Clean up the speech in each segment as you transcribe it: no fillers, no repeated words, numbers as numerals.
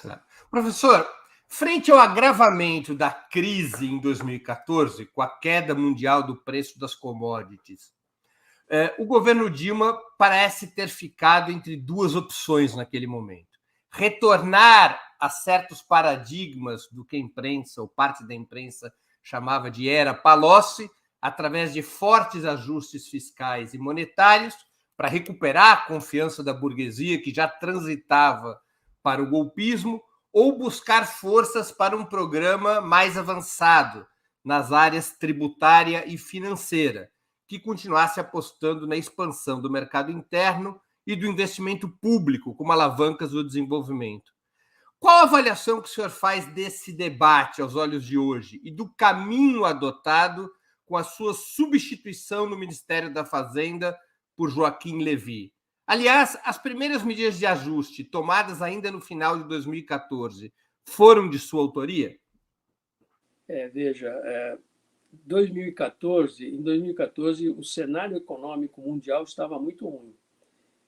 Claro. Professor, frente ao agravamento da crise em 2014, com a queda mundial do preço das commodities, o governo Dilma parece ter ficado entre duas opções naquele momento. Retornar a certos paradigmas do que a imprensa, ou parte da imprensa, chamava de era Palocci, através de fortes ajustes fiscais e monetários, para recuperar a confiança da burguesia que já transitava para o golpismo, ou buscar forças para um programa mais avançado nas áreas tributária e financeira, que continuasse apostando na expansão do mercado interno e do investimento público como alavancas do desenvolvimento. Qual a avaliação que o senhor faz desse debate aos olhos de hoje e do caminho adotado com a sua substituição no Ministério da Fazenda por Joaquim Levy? Aliás, as primeiras medidas de ajuste tomadas ainda no final de 2014 foram de sua autoria? Veja, 2014, o cenário econômico mundial estava muito ruim.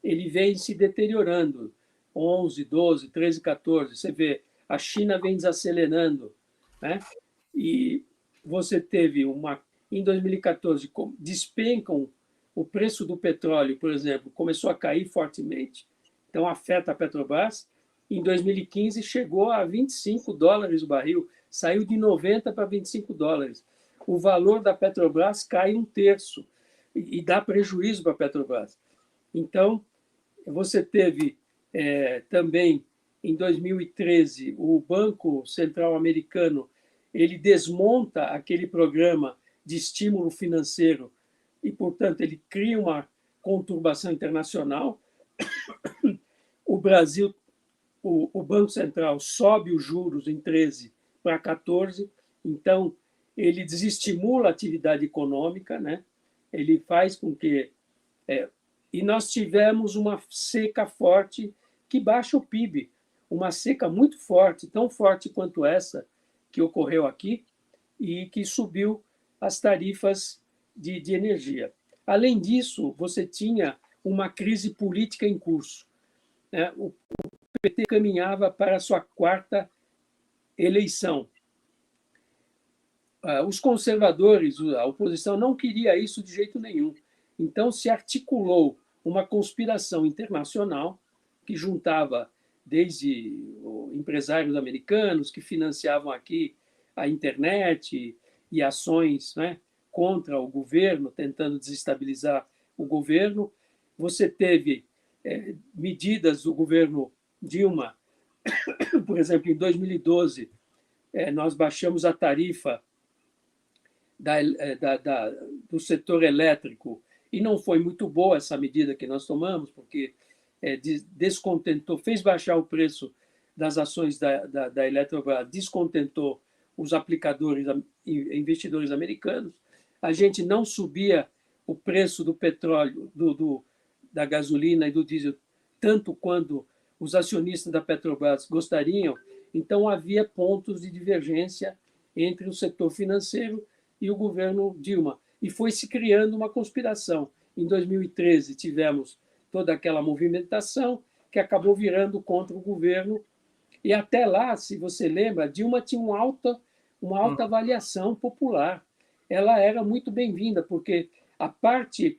Ele vem se deteriorando. 11, 12, 13, 14. Você vê, a China vem desacelerando, né? E você teve em 2014, despencam o preço do petróleo, por exemplo, começou a cair fortemente, então afeta a Petrobras. Em 2015 chegou a $25 o barril, saiu de 90 para $25. O valor da Petrobras cai um terço e dá prejuízo para a Petrobras. Então, você teve também, em 2013, o Banco Central Americano ele desmonta aquele programa de estímulo financeiro e, portanto, ele cria uma conturbação internacional. O Brasil, o Banco Central sobe os juros em 13 para 14, então ele desestimula a atividade econômica, né? Ele faz com que... e nós tivemos uma seca forte que baixa o PIB, uma seca muito forte, tão forte quanto essa que ocorreu aqui, e que subiu as tarifas de energia. Além disso, você tinha uma crise política em curso. O PT caminhava para a sua quarta eleição. Os conservadores, a oposição, não queria isso de jeito nenhum. Então, se articulou uma conspiração internacional que juntava desde empresários americanos que financiavam aqui a internet e ações, né, contra o governo, tentando desestabilizar o governo. Você teve medidas do governo Dilma, por exemplo, em 2012, nós baixamos a tarifa do setor elétrico, e não foi muito boa essa medida que nós tomamos, porque descontentou, fez baixar o preço das ações da Eletrobras, descontentou os aplicadores e investidores americanos. A gente não subia o preço do petróleo, da gasolina e do diesel, tanto quanto os acionistas da Petrobras gostariam. Então, havia pontos de divergência entre o setor financeiro e o governo Dilma. E foi se criando uma conspiração. Em 2013, tivemos toda aquela movimentação que acabou virando contra o governo. E até lá, se você lembra, Dilma tinha uma alta avaliação popular. Ela era muito bem-vinda, porque a parte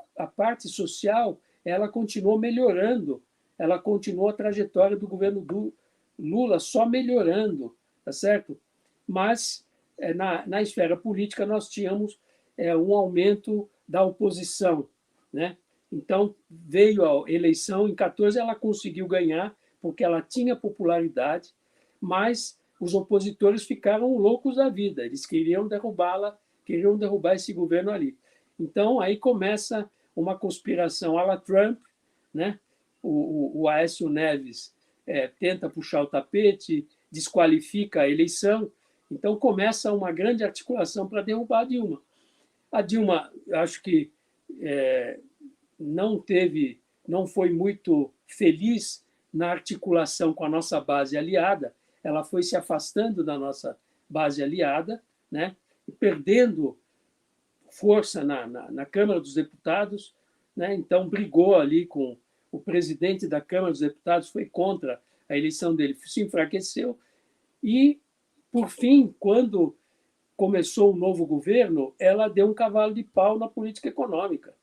social ela continuou melhorando, ela continuou a trajetória do governo do Lula só melhorando, tá certo? Mas na esfera política nós tínhamos um aumento da oposição, né? Então veio a eleição em 14, ela conseguiu ganhar porque ela tinha popularidade, mas os opositores ficaram loucos da vida, eles queriam derrubá-la, queriam derrubar esse governo ali. Então aí começa uma conspiração à la Trump, né? O Aécio Neves tenta puxar o tapete, desqualifica a eleição. Então começa uma grande articulação para derrubar a Dilma. A Dilma, acho que não foi muito feliz na articulação com a nossa base aliada. Ela foi se afastando da nossa base aliada, né? E perdendo força na Câmara dos Deputados, né? Então brigou ali com o presidente da Câmara dos Deputados, foi contra a eleição dele se enfraqueceu e, por fim, quando começou o novo governo, ela deu um cavalo de pau na política econômica.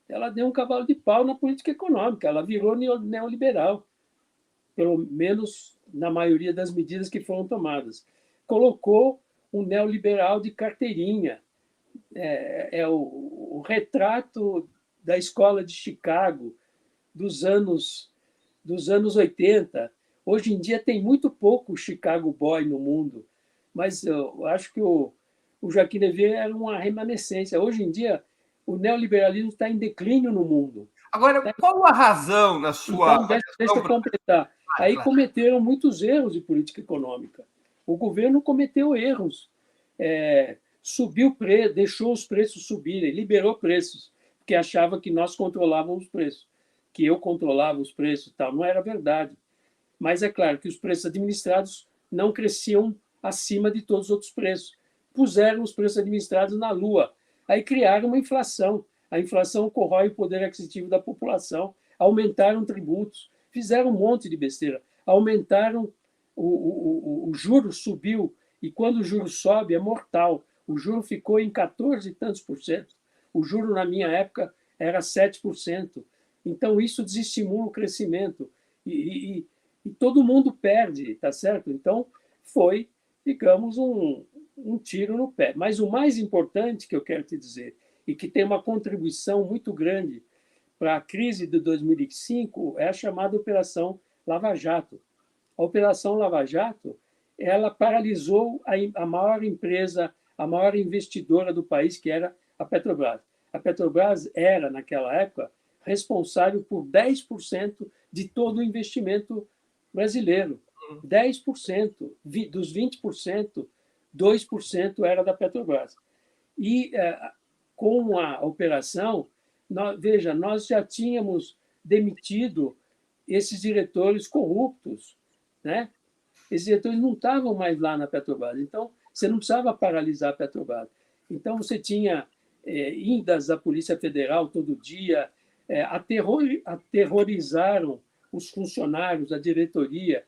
Ela deu um cavalo de pau na política econômica, ela virou neoliberal, pelo menos na maioria das medidas que foram tomadas. Colocou um neoliberal de carteirinha. É o retrato da escola de Chicago dos anos 80. Hoje em dia tem muito pouco Chicago Boy no mundo, mas eu acho que o Joaquim Levy era uma remanescência. Hoje em dia, o neoliberalismo está em declínio no mundo. Agora, qual a razão na sua... Então, deixa eu completar. Aí claro. cometeram muitos erros de política econômica. O governo cometeu erros. Subiu preço, deixou os preços subirem, liberou preços, porque achava que nós controlávamos os preços, que eu controlava os preços, tal. Não era verdade. Mas é claro que os preços administrados não cresciam acima de todos os outros preços. Puseram os preços administrados na lua. Aí criaram uma inflação. A inflação corrói o poder aquisitivo da população. Aumentaram tributos. Fizeram um monte de besteira. Aumentaram o juro subiu. E quando o juro sobe, é mortal. O juro ficou em 14 e tantos por cento. O juro, na minha época, era 7%. Então, isso desestimula o crescimento. E todo mundo perde, tá certo? Então, foi, digamos, um tiro no pé. Mas o mais importante que eu quero te dizer, e que tem uma contribuição muito grande para a crise de 2005, é a chamada Operação Lava Jato. A Operação Lava Jato, ela paralisou a maior empresa, a maior investidora do país, que era a Petrobras. A Petrobras era, naquela época, responsável por 10% de todo o investimento brasileiro. 10%. Dos 20%, 2% era da Petrobras. E, com a operação, nós já tínhamos demitido esses diretores corruptos, né? Esses diretores não estavam mais lá na Petrobras. Então, você não precisava paralisar a Petrobras. Então, você tinha indas da Polícia Federal todo dia, aterrorizaram os funcionários, a diretoria.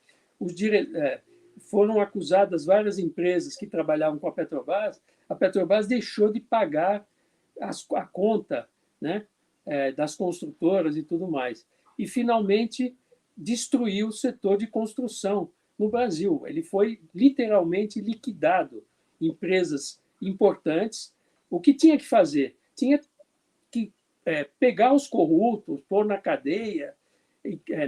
Foram acusadas várias empresas que trabalhavam com a Petrobras deixou de pagar a conta, né, das construtoras e tudo mais. E, finalmente, destruiu o setor de construção no Brasil. Ele foi literalmente liquidado. Empresas importantes. O que tinha que fazer? Tinha que pegar os corruptos, pôr na cadeia,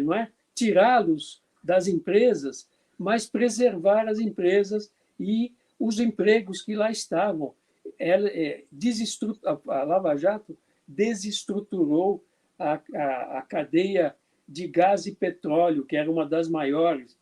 não é? Tirá-los das empresas, mas preservar as empresas e os empregos que lá estavam. A Lava Jato desestruturou a cadeia de gás e petróleo, que era uma das maiores.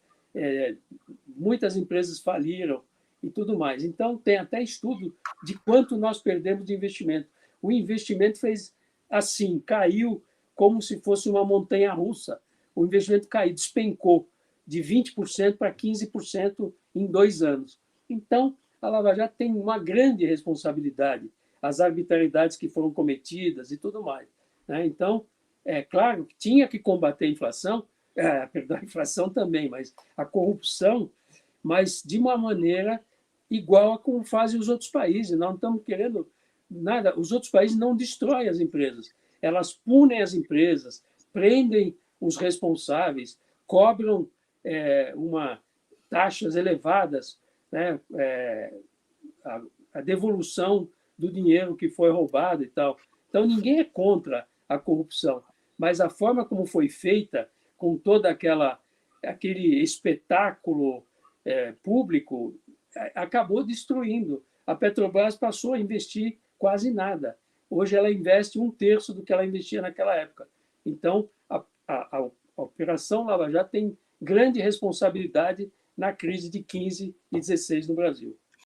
Muitas empresas faliram e tudo mais. Então, tem até estudo de quanto nós perdemos de investimento. O investimento fez assim, caiu como se fosse uma montanha-russa. O investimento caiu, despencou de 20% para 15% em 2 anos. Então, a Lava Jato tem uma grande responsabilidade, as arbitrariedades que foram cometidas e tudo mais, né? Então, é claro que tinha que combater a inflação, perdão, a inflação também, mas a corrupção, mas de uma maneira igual a como fazem os outros países. Nós não estamos querendo nada. Os outros países não destroem as empresas. Elas punem as empresas, prendem os responsáveis, cobram taxas elevadas, né, a devolução do dinheiro que foi roubado e tal. Então, ninguém é contra a corrupção, mas a forma como foi feita, com todo aquele espetáculo público, acabou destruindo. A Petrobras passou a investir quase nada. Hoje ela investe 1/3 do que ela investia naquela época. Então, a Operação Lava Jato tem grande responsabilidade na crise de 15 e 16 no Brasil.